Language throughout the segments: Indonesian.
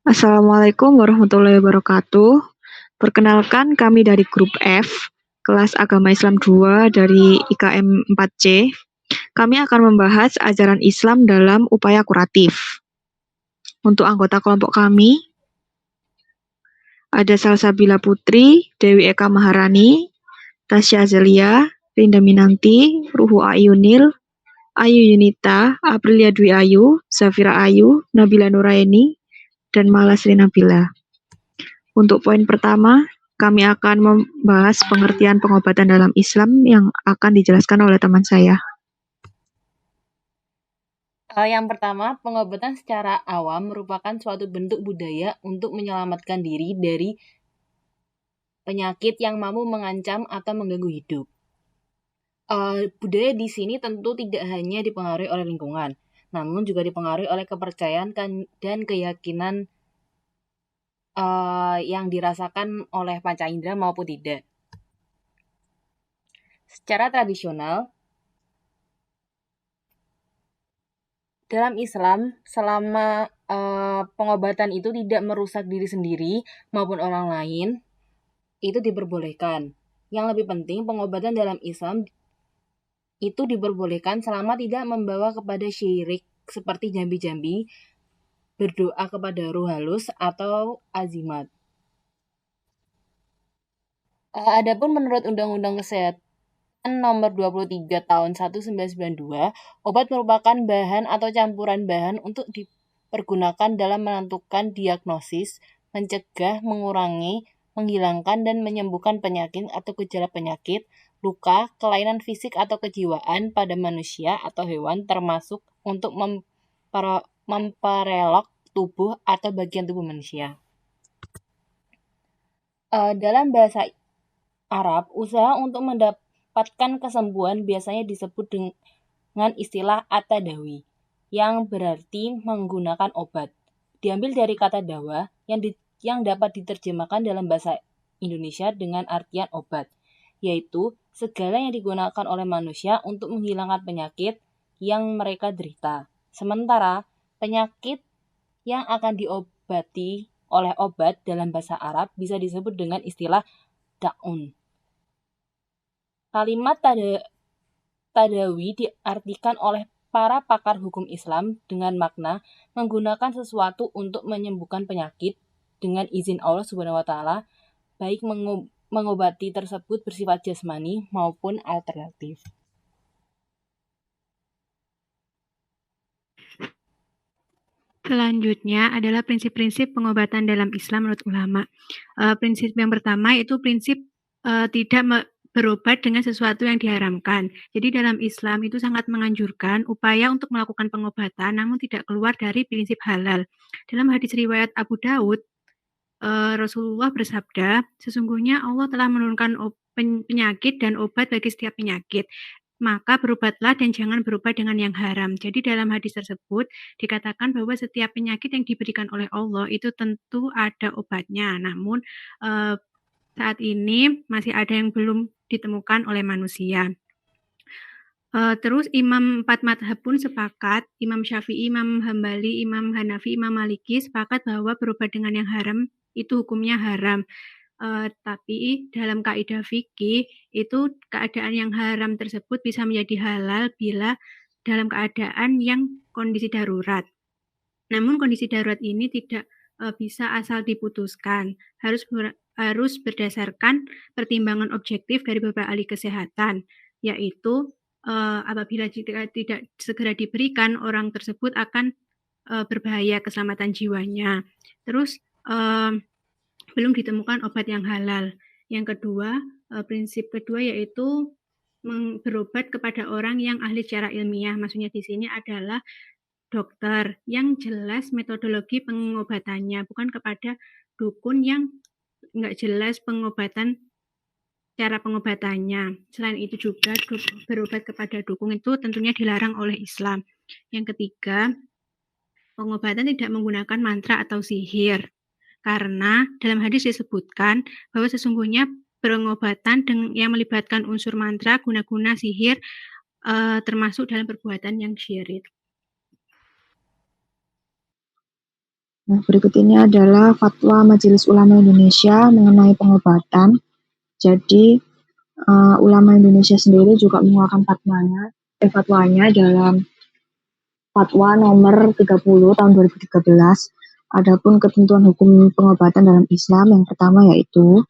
Assalamualaikum warahmatullahi wabarakatuh. Perkenalkan kami dari grup F, kelas Agama Islam 2 dari IKM 4C. Kami akan membahas ajaran Islam dalam upaya kuratif. Untuk anggota kelompok kami, ada Salsabila Putri, Dewi Eka Maharani, Tasya Azelia, Rinda Minanti, Ruhu Ayunil, Ayu Yunita, Aprilia Dwi Ayu, Zafira Ayu, Nabila Nuraini, dan Malasri Nabila. Untuk poin pertama, kami akan membahas pengertian pengobatan dalam Islam yang akan dijelaskan oleh teman saya. Yang pertama, pengobatan secara awam merupakan suatu bentuk budaya untuk menyelamatkan diri dari penyakit yang mampu mengancam atau mengganggu hidup. Budaya di sini tentu tidak hanya dipengaruhi oleh lingkungan, namun juga dipengaruhi oleh kepercayaan dan keyakinan yang dirasakan oleh panca indera maupun tidak. Secara tradisional, dalam Islam, selama pengobatan itu tidak merusak diri sendiri maupun orang lain, itu diperbolehkan. Yang lebih penting, pengobatan dalam Islam itu diperbolehkan selama tidak membawa kepada syirik seperti jambi-jambi, berdoa kepada ruh halus, atau azimat. Adapun menurut Undang-Undang Kesehatan Nomor 23 Tahun 1992, obat merupakan bahan atau campuran bahan untuk dipergunakan dalam menentukan diagnosis, mencegah, mengurangi, menghilangkan, dan menyembuhkan penyakit atau gejala penyakit, luka, kelainan fisik atau kejiwaan pada manusia atau hewan, termasuk untuk memperelok tubuh atau bagian tubuh manusia. Dalam bahasa Arab, usaha untuk mendapatkan kesembuhan biasanya disebut dengan istilah at-tadawi, yang berarti menggunakan obat. Diambil dari kata dawa yang dapat diterjemahkan dalam bahasa Indonesia dengan artian obat, yaitu segala yang digunakan oleh manusia untuk menghilangkan penyakit yang mereka derita. Sementara penyakit yang akan diobati oleh obat dalam bahasa Arab bisa disebut dengan istilah da'un. Kalimat tadawi diartikan oleh para pakar hukum Islam dengan makna menggunakan sesuatu untuk menyembuhkan penyakit dengan izin Allah Subhanahu wa taala, baik mengobati tersebut bersifat jasmani maupun alternatif. Selanjutnya adalah prinsip-prinsip pengobatan dalam Islam menurut ulama. Prinsip yang pertama itu prinsip tidak berobat dengan sesuatu yang diharamkan. Jadi dalam Islam itu sangat menganjurkan upaya untuk melakukan pengobatan namun tidak keluar dari prinsip halal. Dalam hadis riwayat Abu Daud, Rasulullah bersabda, sesungguhnya Allah telah menurunkan penyakit dan obat bagi setiap penyakit. Maka berobatlah dan jangan berobat dengan yang haram. Jadi dalam hadis tersebut dikatakan bahwa setiap penyakit yang diberikan oleh Allah itu tentu ada obatnya. Namun saat ini masih ada yang belum ditemukan oleh manusia. Terus Imam 4 madhab pun sepakat, Imam Syafi'i, Imam Hambali, Imam Hanafi, Imam Maliki sepakat bahwa berobat dengan yang haram itu hukumnya haram. Tapi dalam kaidah fikih itu keadaan yang haram tersebut bisa menjadi halal bila dalam keadaan yang kondisi darurat. Namun kondisi darurat ini tidak bisa asal diputuskan, harus berdasarkan pertimbangan objektif dari beberapa ahli kesehatan, yaitu apabila tidak segera diberikan, orang tersebut akan berbahaya keselamatan jiwanya. Terus belum ditemukan obat yang halal. Yang kedua, prinsip kedua yaitu berobat kepada orang yang ahli secara ilmiah. Maksudnya di sini adalah dokter yang jelas metodologi pengobatannya, bukan kepada dukun yang nggak jelas cara pengobatannya. Selain itu juga berobat kepada dukun itu tentunya dilarang oleh Islam. Yang ketiga, pengobatan tidak menggunakan mantra atau sihir. Karena dalam hadis disebutkan bahwa sesungguhnya pengobatan yang melibatkan unsur mantra, guna-guna sihir, termasuk dalam perbuatan yang syirik. Nah, berikut ini adalah fatwa Majelis Ulama Indonesia mengenai pengobatan. Jadi, ulama Indonesia sendiri juga mengeluarkan fatwanya dalam fatwa nomor 30 tahun 2013. Adapun ketentuan hukum pengobatan dalam Islam yang pertama yaitu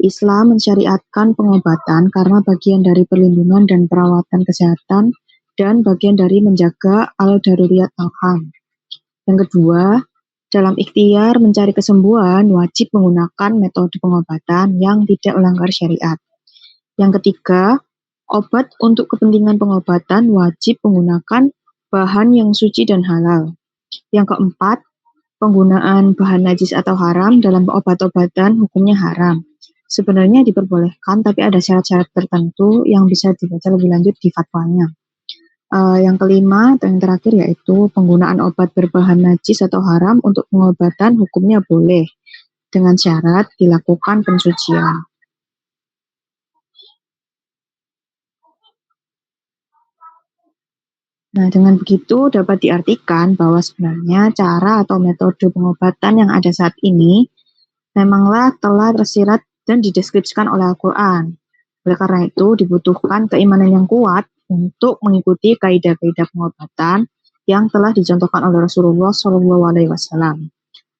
Islam mensyariatkan pengobatan karena bagian dari perlindungan dan perawatan kesehatan dan bagian dari menjaga al-daruriyat al-ham. Yang kedua, dalam ikhtiar mencari kesembuhan wajib menggunakan metode pengobatan yang tidak melanggar syariat. Yang ketiga, obat untuk kepentingan pengobatan wajib menggunakan bahan yang suci dan halal. Yang keempat, penggunaan bahan najis atau haram dalam obat-obatan hukumnya haram. Sebenarnya diperbolehkan, tapi ada syarat-syarat tertentu yang bisa dibaca lebih lanjut di fatwanya. Yang kelima atau yang terakhir yaitu penggunaan obat berbahan najis atau haram untuk pengobatan hukumnya boleh, dengan syarat dilakukan pensucian. Nah, dengan begitu dapat diartikan bahwa sebenarnya cara atau metode pengobatan yang ada saat ini memanglah telah tersirat dan dideskripsikan oleh Al-Quran. Oleh karena itu, dibutuhkan keimanan yang kuat untuk mengikuti kaidah-kaidah pengobatan yang telah dicontohkan oleh Rasulullah SAW.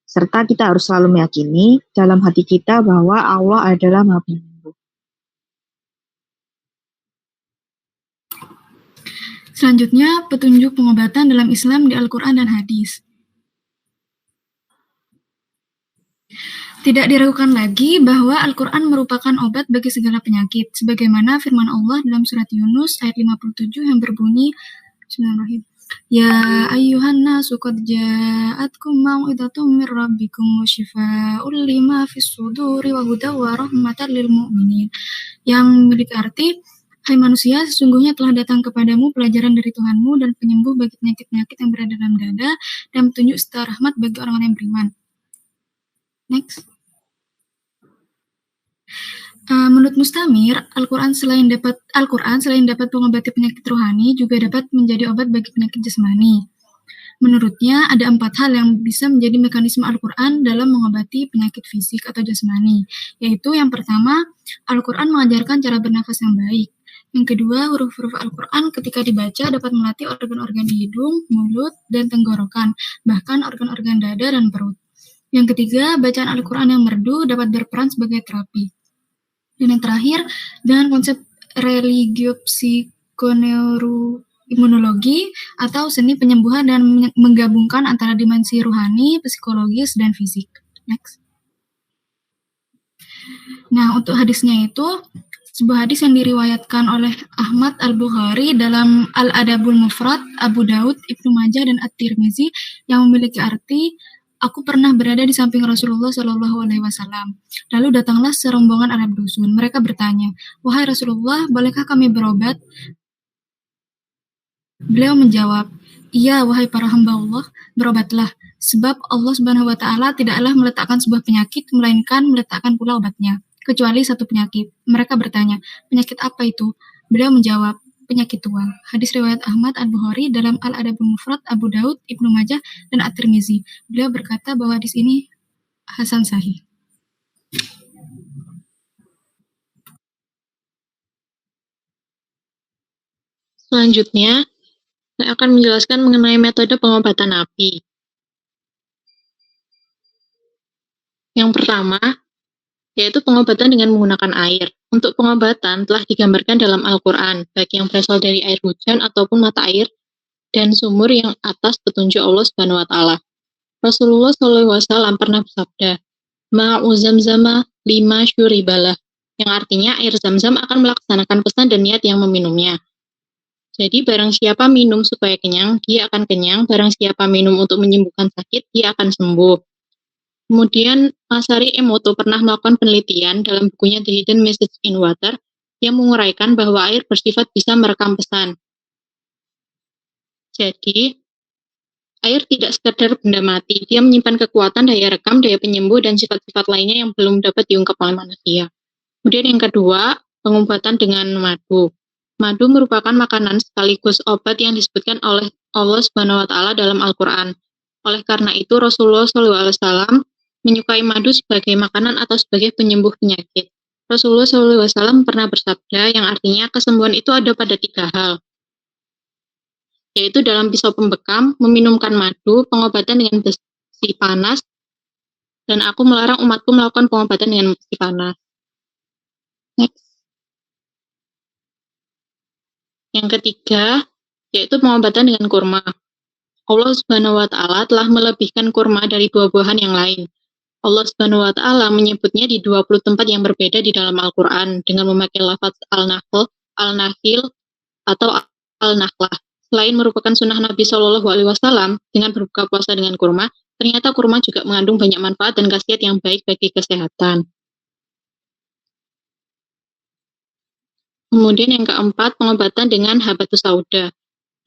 Serta kita harus selalu meyakini dalam hati kita bahwa Allah adalah Maha Penyembuh. Selanjutnya, petunjuk pengobatan dalam Islam di Al-Quran dan Hadis. Tidak diragukan lagi bahwa Al-Quran merupakan obat bagi segala penyakit, sebagaimana firman Allah dalam surat Yunus ayat 57 yang berbunyi, Bismillahirrahmanirrahim. Ya ayyuhan nasu qad ja'atkum mau'izatum mir rabbikum wa shifaa'un lima fis suduri wa hudaw wa rahmatan lil mu'minin. Yang memiliki arti, hai manusia, sesungguhnya telah datang kepadamu pelajaran dari Tuhanmu dan penyembuh bagi penyakit-penyakit yang berada dalam dada dan petunjuk serta rahmat bagi orang-orang yang beriman. Next. Menurut Mustamir, Al-Quran selain dapat mengobati penyakit rohani, juga dapat menjadi obat bagi penyakit jasmani. Menurutnya, ada 4 hal yang bisa menjadi mekanisme Al-Quran dalam mengobati penyakit fisik atau jasmani, yaitu yang pertama, Al-Quran mengajarkan cara bernafas yang baik. Yang kedua, huruf-huruf Al-Quran ketika dibaca dapat melatih organ-organ di hidung, mulut, dan tenggorokan, bahkan organ-organ dada dan perut. Yang ketiga, bacaan Al-Quran yang merdu dapat berperan sebagai terapi. Dan yang terakhir, dengan konsep religio-psikoneuroimunologi atau seni penyembuhan dan menggabungkan antara dimensi rohani, psikologis, dan fisik. Next. Nah, untuk hadisnya itu, sebuah hadis yang diriwayatkan oleh Ahmad Al-Bukhari dalam Al-Adabul Mufrad, Abu Daud, Ibnu Majah, dan At-Tirmizi yang memiliki arti, aku pernah berada di samping Rasulullah SAW. Lalu datanglah serombongan Arab dusun. Mereka bertanya, wahai Rasulullah, bolehkah kami berobat? Beliau menjawab, iya, wahai para hamba Allah, berobatlah. Sebab Allah Subhanahu wa Ta'ala tidaklah meletakkan sebuah penyakit, melainkan meletakkan pula obatnya, kecuali satu penyakit. Mereka bertanya, penyakit apa itu? Beliau menjawab, penyakit tua. Hadis riwayat Ahmad Al-Bukhari dalam Al-Adabul Mufrad, Abu Daud, Ibnu Majah, dan At-Tirmizi. Beliau berkata bahwa hadis ini hasan sahih. Selanjutnya, saya akan menjelaskan mengenai metode pengobatan Nabi. Yang pertama, yaitu pengobatan dengan menggunakan air. Untuk pengobatan telah digambarkan dalam Al-Quran, baik yang berasal dari air hujan ataupun mata air, dan sumur yang atas petunjuk Allah Subhanahu wa Ta'ala. Rasulullah SAW pernah bersabda, Ma'u zamzama lima syuribalah, yang artinya air zam-zam akan melaksanakan pesan dan niat yang meminumnya. Jadi barang siapa minum supaya kenyang, dia akan kenyang. Barang siapa minum untuk menyembuhkan sakit, dia akan sembuh. Kemudian Masaru Emoto pernah melakukan penelitian dalam bukunya The Hidden Message in Water yang menguraikan bahwa air bersifat bisa merekam pesan. Jadi, air tidak sekedar benda mati, dia menyimpan kekuatan, daya rekam, daya penyembuh, dan sifat-sifat lainnya yang belum dapat diungkap oleh manusia. Kemudian yang kedua, pengobatan dengan madu. Madu merupakan makanan sekaligus obat yang disebutkan oleh Allah Subhanahu wa Ta'ala dalam Al-Quran. Oleh karena itu, Rasulullah SAW menyukai madu sebagai makanan atau sebagai penyembuh penyakit. Rasulullah SAW pernah bersabda yang artinya kesembuhan itu ada pada 3 hal, yaitu dalam pisau pembekam, meminumkan madu, pengobatan dengan besi panas, dan aku melarang umatku melakukan pengobatan dengan besi panas. Next. Yang ketiga, yaitu pengobatan dengan kurma. Allah Subhanahu wa Ta'ala telah melebihkan kurma dari buah-buahan yang lain. Allah Subhanahu wa Ta'ala menyebutnya di 20 tempat yang berbeda di dalam Al-Quran dengan memakai lafaz al-nahl, al-nahil, atau al-nahlah. Selain merupakan sunnah Nabi Shallallahu Alaihi Wasallam dengan berbuka puasa dengan kurma, ternyata kurma juga mengandung banyak manfaat dan khasiat yang baik bagi kesehatan. Kemudian yang keempat, pengobatan dengan habatus sauda.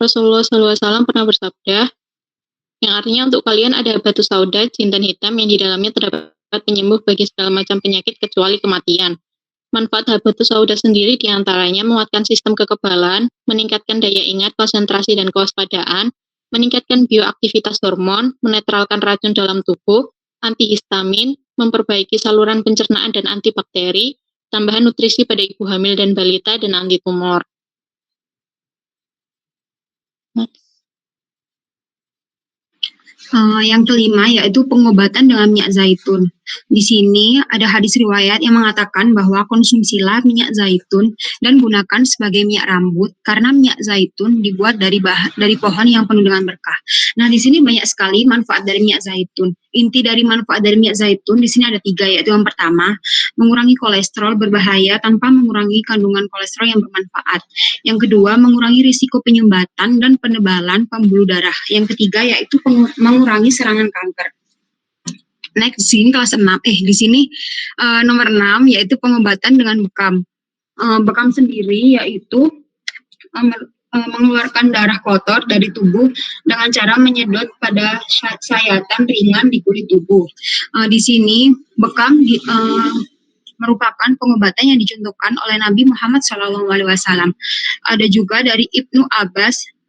Rasulullah SAW pernah bersabda, yang artinya untuk kalian ada habatus sauda, jintan hitam yang di dalamnya terdapat penyembuh bagi segala macam penyakit kecuali kematian. Manfaat habatus sauda sendiri diantaranya menguatkan sistem kekebalan, meningkatkan daya ingat, konsentrasi, dan kewaspadaan, meningkatkan bioaktivitas hormon, menetralkan racun dalam tubuh, antihistamin, memperbaiki saluran pencernaan dan antibakteri, tambahan nutrisi pada ibu hamil dan balita, dan anti tumor. Yang kelima yaitu pengobatan dengan minyak zaitun. Di sini ada hadis riwayat yang mengatakan bahwa konsumsilah minyak zaitun dan gunakan sebagai minyak rambut karena minyak zaitun dibuat dari pohon yang penuh dengan berkah. Nah, di sini banyak sekali manfaat dari minyak zaitun. Inti dari manfaat dari minyak zaitun di sini ada 3, yaitu yang pertama, mengurangi kolesterol berbahaya tanpa mengurangi kandungan kolesterol yang bermanfaat. Yang kedua, mengurangi risiko penyumbatan dan penebalan pembuluh darah. Yang ketiga yaitu mengurangi serangan kanker. Next, di sini kelas 6. Di sini nomor 6 yaitu pengobatan dengan bekam. Bekam sendiri yaitu mengeluarkan darah kotor dari tubuh dengan cara menyedot pada sayatan ringan di kulit tubuh. Di sini bekam merupakan pengobatan yang dicontohkan oleh Nabi Muhammad SAW. Ada juga dari Ibnu Abbas.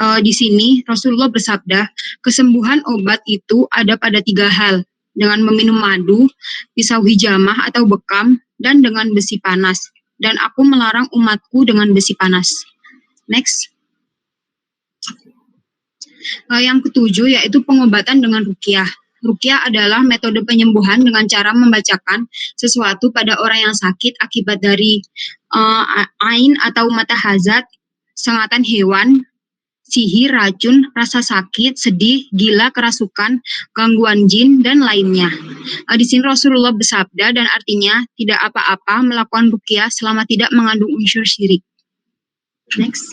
Di sini Rasulullah bersabda, kesembuhan obat itu ada pada 3 hal, dengan meminum madu, pisau hijamah atau bekam, dan dengan besi panas. Dan aku melarang umatku dengan besi panas. Next. Yang ketujuh yaitu pengobatan dengan ruqyah. Ruqyah adalah metode penyembuhan dengan cara membacakan sesuatu pada orang yang sakit akibat dari ain atau mata hazard, sengatan hewan, sihir, racun, rasa sakit, sedih, gila, kerasukan, gangguan jin, dan lainnya. Di sini Rasulullah bersabda dan artinya tidak apa-apa melakukan ruqyah selama tidak mengandung unsur syirik. Next.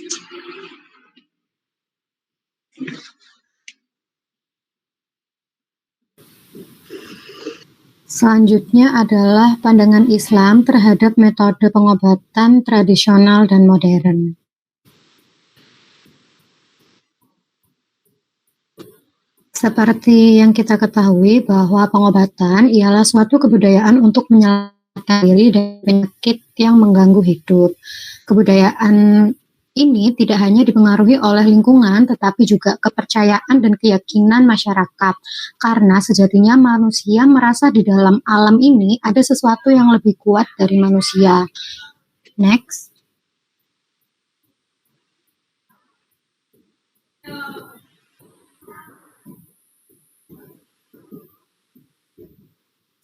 Selanjutnya adalah pandangan Islam terhadap metode pengobatan tradisional dan modern. Seperti yang kita ketahui bahwa pengobatan ialah suatu kebudayaan untuk menyelamatkan diri dari penyakit yang mengganggu hidup. Kebudayaan ini tidak hanya dipengaruhi oleh lingkungan, tetapi juga kepercayaan dan keyakinan masyarakat. Karena sejatinya manusia merasa di dalam alam ini ada sesuatu yang lebih kuat dari manusia. Next.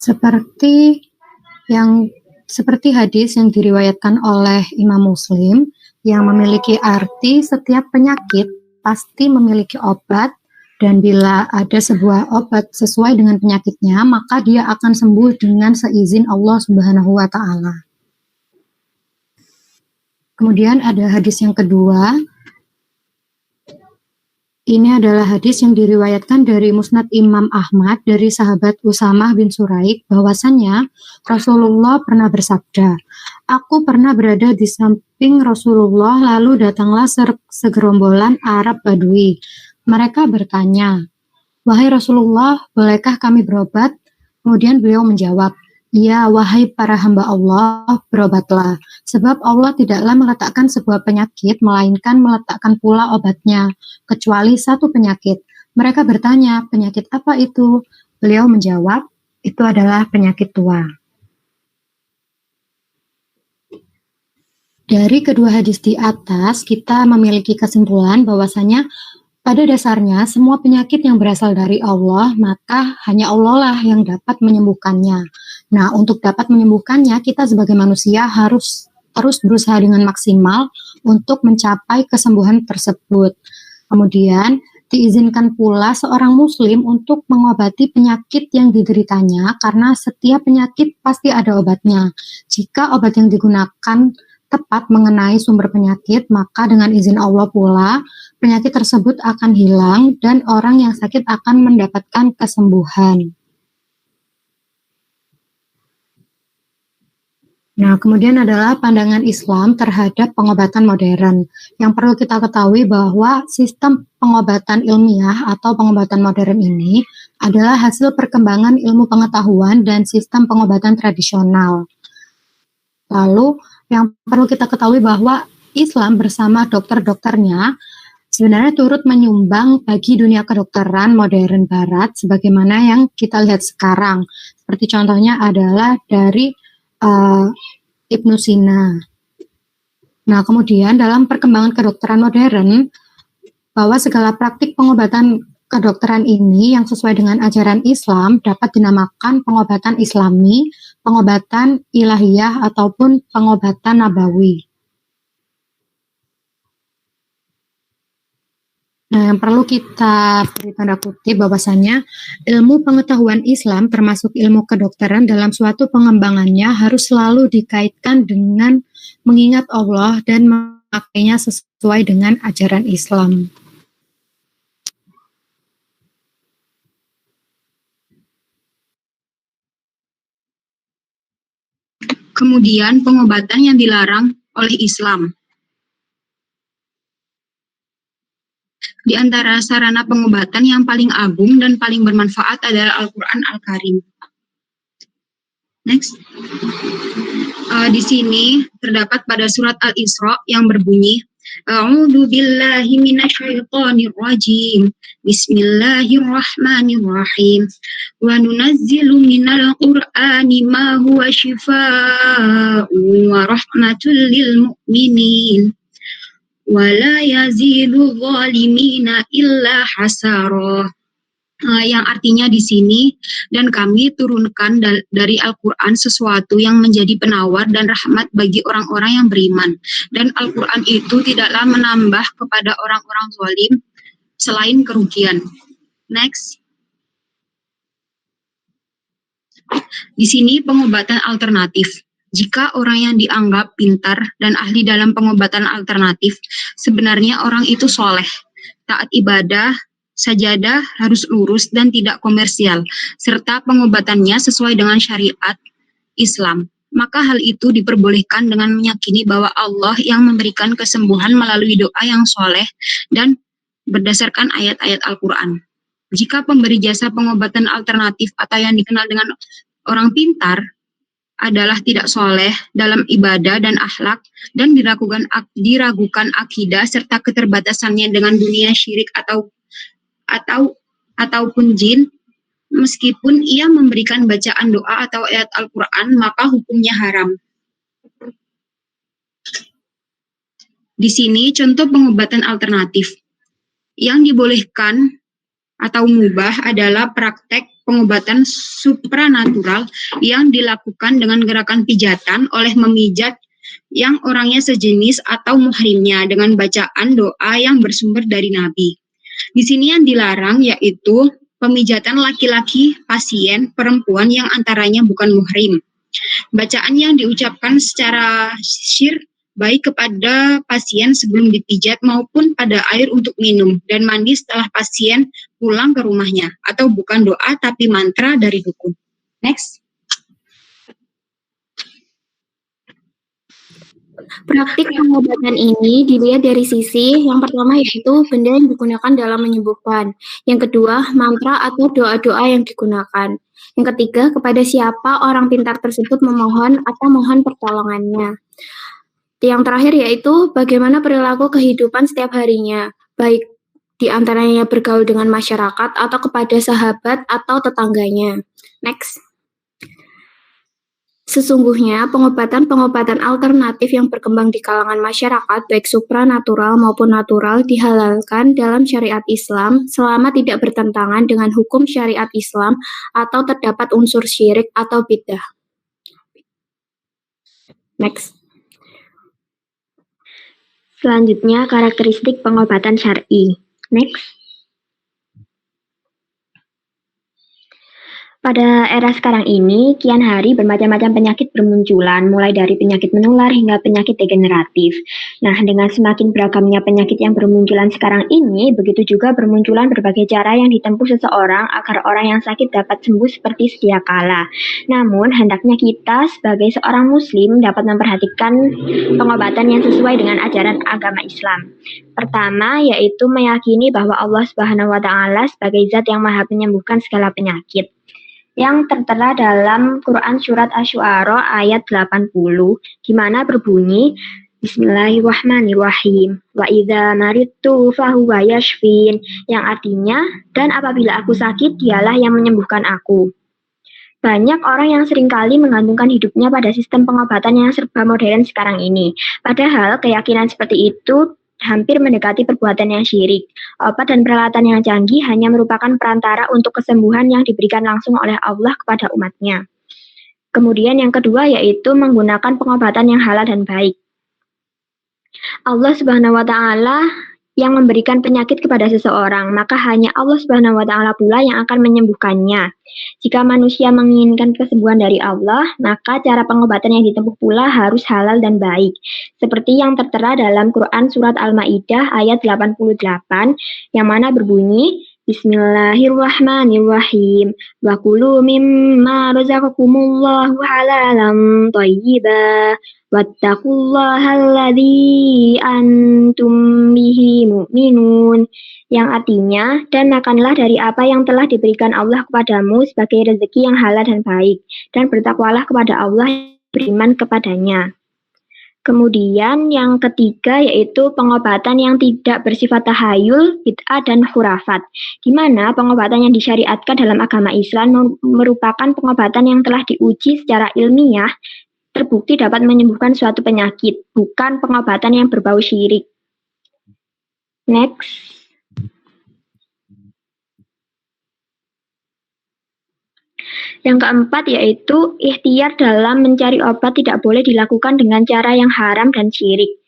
Seperti hadis yang diriwayatkan oleh Imam Muslim yang memiliki arti setiap penyakit pasti memiliki obat, dan bila ada sebuah obat sesuai dengan penyakitnya, maka dia akan sembuh dengan seizin Allah Subhanahu wa Ta'ala. Kemudian ada hadis yang kedua. Ini adalah hadis yang diriwayatkan dari Musnad Imam Ahmad dari sahabat Usamah bin Suraik, bahwasannya Rasulullah pernah bersabda, aku pernah berada di samping Rasulullah, lalu datanglah segerombolan Arab Badui. Mereka bertanya, wahai Rasulullah, bolehkah kami berobat? Kemudian beliau menjawab, ya, wahai para hamba Allah, berobatlah. Sebab Allah tidaklah meletakkan sebuah penyakit, melainkan meletakkan pula obatnya, kecuali satu penyakit. Mereka bertanya, penyakit apa itu? Beliau menjawab, itu adalah penyakit tua. Dari kedua hadis di atas, kita memiliki kesimpulan bahwasanya pada dasarnya semua penyakit yang berasal dari Allah, maka hanya Allah lah yang dapat menyembuhkannya. Nah, untuk dapat menyembuhkannya, kita sebagai manusia harus terus berusaha dengan maksimal untuk mencapai kesembuhan tersebut. Kemudian, diizinkan pula seorang muslim untuk mengobati penyakit yang dideritanya karena setiap penyakit pasti ada obatnya. Jika obat yang digunakan tepat mengenai sumber penyakit, maka dengan izin Allah pula penyakit tersebut akan hilang dan orang yang sakit akan mendapatkan kesembuhan. Nah, kemudian adalah pandangan Islam terhadap pengobatan modern. Yang perlu kita ketahui bahwa sistem pengobatan ilmiah atau pengobatan modern ini adalah hasil perkembangan ilmu pengetahuan dan sistem pengobatan tradisional. Lalu, yang perlu kita ketahui bahwa Islam bersama dokter-dokternya sebenarnya turut menyumbang bagi dunia kedokteran modern barat sebagaimana yang kita lihat sekarang. Seperti contohnya adalah dari Ibnu Sina. Nah, kemudian dalam perkembangan kedokteran modern, bahwa segala praktik pengobatan kedokteran ini yang sesuai dengan ajaran Islam dapat dinamakan pengobatan Islami, pengobatan ilahiyah, ataupun pengobatan nabawi. Nah, yang perlu kita beri tanda kutip bahwasanya ilmu pengetahuan Islam termasuk ilmu kedokteran dalam suatu pengembangannya harus selalu dikaitkan dengan mengingat Allah dan memakainya sesuai dengan ajaran Islam. Kemudian pengobatan yang dilarang oleh Islam. Di antara sarana pengobatan yang paling agung dan paling bermanfaat adalah Al-Quran Al-Karim. Next. Di sini terdapat pada surat Al-Isra yang berbunyi, A'udzu billahi minasyaitonir rajim. Bismillahirrahmanirrahim. Wa nunazzilu minal Qur'ani ma huwa syifaa'un wa rahmatul lil mu'minin. Wa la yazidu zalimina illa hasara. Yang artinya di sini, dan kami turunkan dari Al-Quran sesuatu yang menjadi penawar dan rahmat bagi orang-orang yang beriman. Dan Al-Quran itu tidaklah menambah kepada orang-orang zalim selain kerugian. Next. Di sini pengobatan alternatif. Jika orang yang dianggap pintar dan ahli dalam pengobatan alternatif, sebenarnya orang itu soleh, taat ibadah, sajadah harus lurus dan tidak komersial, serta pengobatannya sesuai dengan syariat Islam. Maka hal itu diperbolehkan dengan meyakini bahwa Allah yang memberikan kesembuhan melalui doa yang soleh dan berdasarkan ayat-ayat Al-Quran. Jika pemberi jasa pengobatan alternatif atau yang dikenal dengan orang pintar adalah tidak soleh dalam ibadah dan akhlak dan diragukan akidah serta keterbatasannya dengan dunia syirik ataupun jin, meskipun ia memberikan bacaan doa atau ayat Al-Quran, maka hukumnya haram. Di sini contoh pengobatan alternatif. Yang dibolehkan atau mubah adalah praktek pengobatan supranatural yang dilakukan dengan gerakan pijatan oleh memijat yang orangnya sejenis atau muhrimnya dengan bacaan doa yang bersumber dari Nabi. Di sini yang dilarang yaitu pemijatan laki-laki pasien perempuan yang antaranya bukan muhrim. Bacaan yang diucapkan secara syir baik kepada pasien sebelum dipijat maupun pada air untuk minum dan mandi setelah pasien pulang ke rumahnya, atau bukan doa tapi mantra dari dukun. Next. Praktik pengobatan ini dilihat dari sisi yang pertama yaitu benda yang digunakan dalam menyembuhkan, yang kedua mantra atau doa-doa yang digunakan, yang ketiga kepada siapa orang pintar tersebut memohon atau mohon pertolongannya. Yang terakhir yaitu bagaimana perilaku kehidupan setiap harinya, baik di antaranya bergaul dengan masyarakat atau kepada sahabat atau tetangganya. Next. Sesungguhnya, pengobatan-pengobatan alternatif yang berkembang di kalangan masyarakat, baik supranatural maupun natural, dihalalkan dalam syariat Islam selama tidak bertentangan dengan hukum syariat Islam atau terdapat unsur syirik atau bid'ah. Next. Selanjutnya, karakteristik pengobatan syar'i. Next. Pada era sekarang ini, kian hari bermacam-macam penyakit bermunculan, mulai dari penyakit menular hingga penyakit degeneratif. Nah, dengan semakin beragamnya penyakit yang bermunculan sekarang ini, begitu juga bermunculan berbagai cara yang ditempuh seseorang agar orang yang sakit dapat sembuh seperti sedia kala. Namun, hendaknya kita sebagai seorang muslim dapat memperhatikan pengobatan yang sesuai dengan ajaran agama Islam. Pertama, yaitu meyakini bahwa Allah Subhanahu wa Ta'ala sebagai zat yang maha menyembuhkan segala penyakit, yang tertera dalam Quran Surat Asy-Syu'ara ayat 80, di mana berbunyi, Bismillahirrahmanirrahim, wa idza maridtu fahuwa yashfin, yang artinya, dan apabila aku sakit, dialah yang menyembuhkan aku. Banyak orang yang seringkali menggantungkan hidupnya pada sistem pengobatan yang serba modern sekarang ini. Padahal keyakinan seperti itu hampir mendekati perbuatan yang syirik. Obat dan peralatan yang canggih hanya merupakan perantara untuk kesembuhan yang diberikan langsung oleh Allah kepada umatnya. Kemudian yang kedua yaitu menggunakan pengobatan yang halal dan baik. Allah Subhanahu wa Ta'ala yang memberikan penyakit kepada seseorang, maka hanya Allah Subhanahu wa Ta'ala pula yang akan menyembuhkannya. Jika manusia menginginkan kesembuhan dari Allah, maka cara pengobatan yang ditempuh pula harus halal dan baik. Seperti yang tertera dalam Quran Surat Al-Ma'idah ayat 88, yang mana berbunyi, Bismillahirrahmanirrahim. Wa kulu mimma razaqakumullahu halalan thayyiba. Wattaqullahal-ladzi antum bihi mu'minun, yang artinya, dan makanlah dari apa yang telah diberikan Allah kepadamu sebagai rezeki yang halal dan baik, dan bertakwalah kepada Allah yang beriman kepadanya. Kemudian yang ketiga yaitu pengobatan yang tidak bersifat tahayul, bid'ah, dan khurafat, di mana pengobatan yang disyariatkan dalam agama Islam merupakan pengobatan yang telah diuji secara ilmiah, terbukti dapat menyembuhkan suatu penyakit, bukan pengobatan yang berbau syirik. Next. Yang keempat yaitu ikhtiar dalam mencari obat tidak boleh dilakukan dengan cara yang haram dan syirik,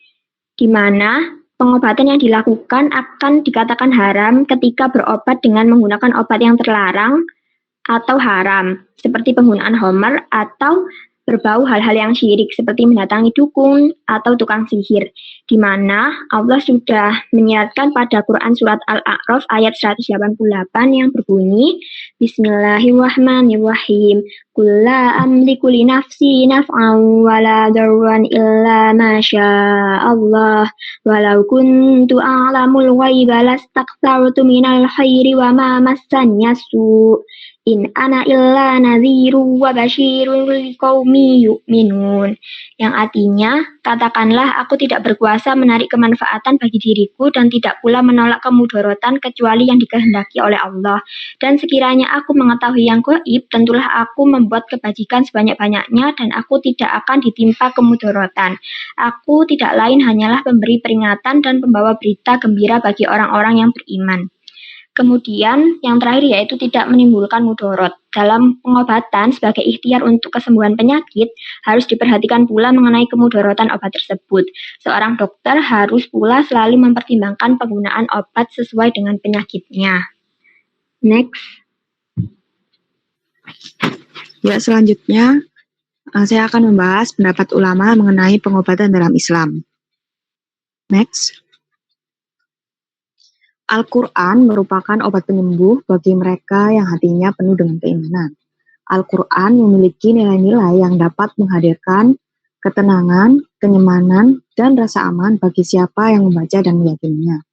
di mana pengobatan yang dilakukan akan dikatakan haram ketika berobat dengan menggunakan obat yang terlarang atau haram, seperti penggunaan homer atau berbau hal-hal yang syirik seperti mendatangi dukun atau tukang sihir, di mana Allah sudah menyiratkan pada Quran Surat Al-A'raf ayat 188 yang berbunyi, Bismillahirrahmanirrahim, Qul la amliku li nafsi naf'an wa la darran illa ma syaa Allah, walau kuntu a'lamul ghaiba lastakthartu minal khairi wa ma massaniya su'. In ana illa nadhiru wa basyirun liqaumi yu'minun, yang artinya, katakanlah aku tidak berkuasa menarik kemanfaatan bagi diriku dan tidak pula menolak kemudorotan kecuali yang dikehendaki oleh Allah. Dan sekiranya aku mengetahui yang gaib, tentulah aku membuat kebajikan sebanyak-banyaknya dan aku tidak akan ditimpa kemudorotan. Aku tidak lain hanyalah pemberi peringatan dan pembawa berita gembira bagi orang-orang yang beriman. Kemudian yang terakhir yaitu tidak menimbulkan mudorot. Dalam pengobatan sebagai ikhtiar untuk kesembuhan penyakit, harus diperhatikan pula mengenai kemudorotan obat tersebut. Seorang dokter harus pula selalu mempertimbangkan penggunaan obat sesuai dengan penyakitnya. Next. Ya, selanjutnya saya akan membahas pendapat ulama mengenai pengobatan dalam Islam. Next. Al-Quran merupakan obat penyembuh bagi mereka yang hatinya penuh dengan keimanan. Al-Quran memiliki nilai-nilai yang dapat menghadirkan ketenangan, kenyamanan, dan rasa aman bagi siapa yang membaca dan meyakininya.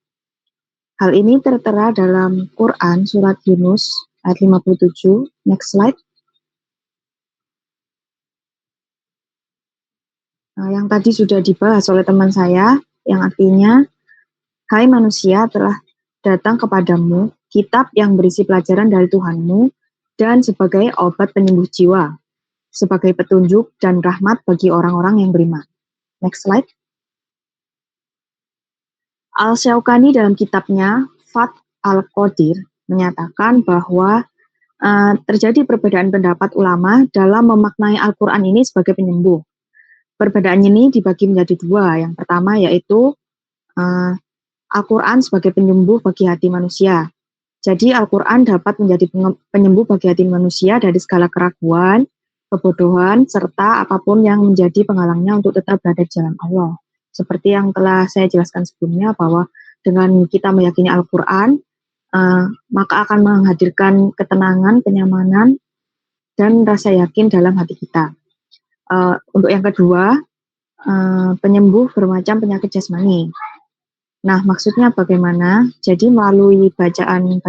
Hal ini tertera dalam Quran Surat Yunus ayat 57. Next slide. Yang tadi sudah dibahas oleh teman saya, yang artinya, hai manusia, telah datang kepadamu kitab yang berisi pelajaran dari Tuhanmu dan sebagai obat penyembuh jiwa, sebagai petunjuk dan rahmat bagi orang-orang yang beriman. Next slide. Al-Syaukani dalam kitabnya Fath al-Qadir menyatakan bahwa terjadi perbedaan pendapat ulama dalam memaknai Al-Quran ini sebagai penyembuh. Perbedaan ini dibagi menjadi dua. Yang pertama yaitu Al-Quran sebagai penyembuh bagi hati manusia. Jadi Al-Quran dapat menjadi penyembuh bagi hati manusia dari segala keraguan, kebodohan, serta apapun yang menjadi penghalangnya untuk tetap berada di jalan Allah. Seperti yang telah saya jelaskan sebelumnya bahwa dengan kita meyakini Al-Quran, maka akan menghadirkan ketenangan, kenyamanan, dan rasa yakin dalam hati kita. Untuk yang kedua, penyembuh bermacam penyakit jasmani. Nah, maksudnya bagaimana? Jadi melalui bacaan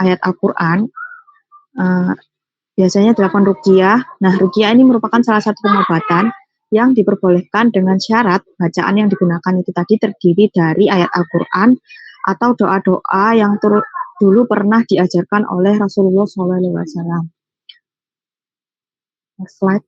ayat Al-Quran, biasanya dilakukan ruqyah. Nah, ruqyah ini merupakan salah satu pengobatan yang diperbolehkan dengan syarat bacaan yang digunakan itu tadi terdiri dari ayat Al-Quran atau doa-doa yang dulu pernah diajarkan oleh Rasulullah SAW. Next slide.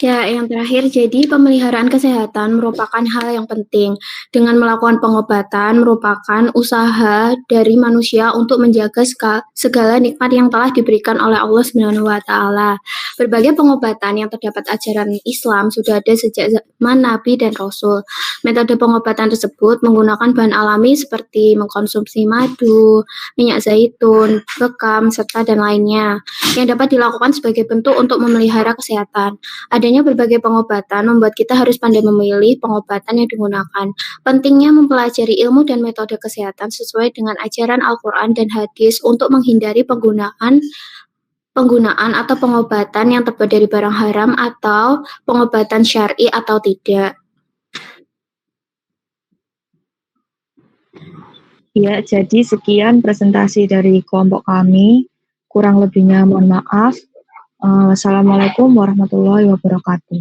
Ya, yang terakhir, jadi pemeliharaan kesehatan merupakan hal yang penting. Dengan melakukan pengobatan merupakan usaha dari manusia untuk menjaga segala nikmat yang telah diberikan oleh Allah Subhanahu wa Ta'ala. Berbagai pengobatan yang terdapat ajaran Islam sudah ada sejak zaman Nabi dan Rasul. Metode pengobatan tersebut menggunakan bahan alami seperti mengkonsumsi madu, minyak zaitun, bekam, serta dan lainnya, yang dapat dilakukan sebagai bentuk untuk memelihara kesehatan. Adanya berbagai pengobatan membuat kita harus pandai memilih pengobatan yang digunakan. Pentingnya mempelajari ilmu dan metode kesehatan sesuai dengan ajaran Al-Quran dan hadis untuk menghindari penggunaan atau pengobatan yang terbuat dari barang haram atau pengobatan syar'i atau tidak. Ya, jadi sekian presentasi dari kelompok kami. Kurang lebihnya mohon maaf. Wassalamualaikum warahmatullahi wabarakatuh.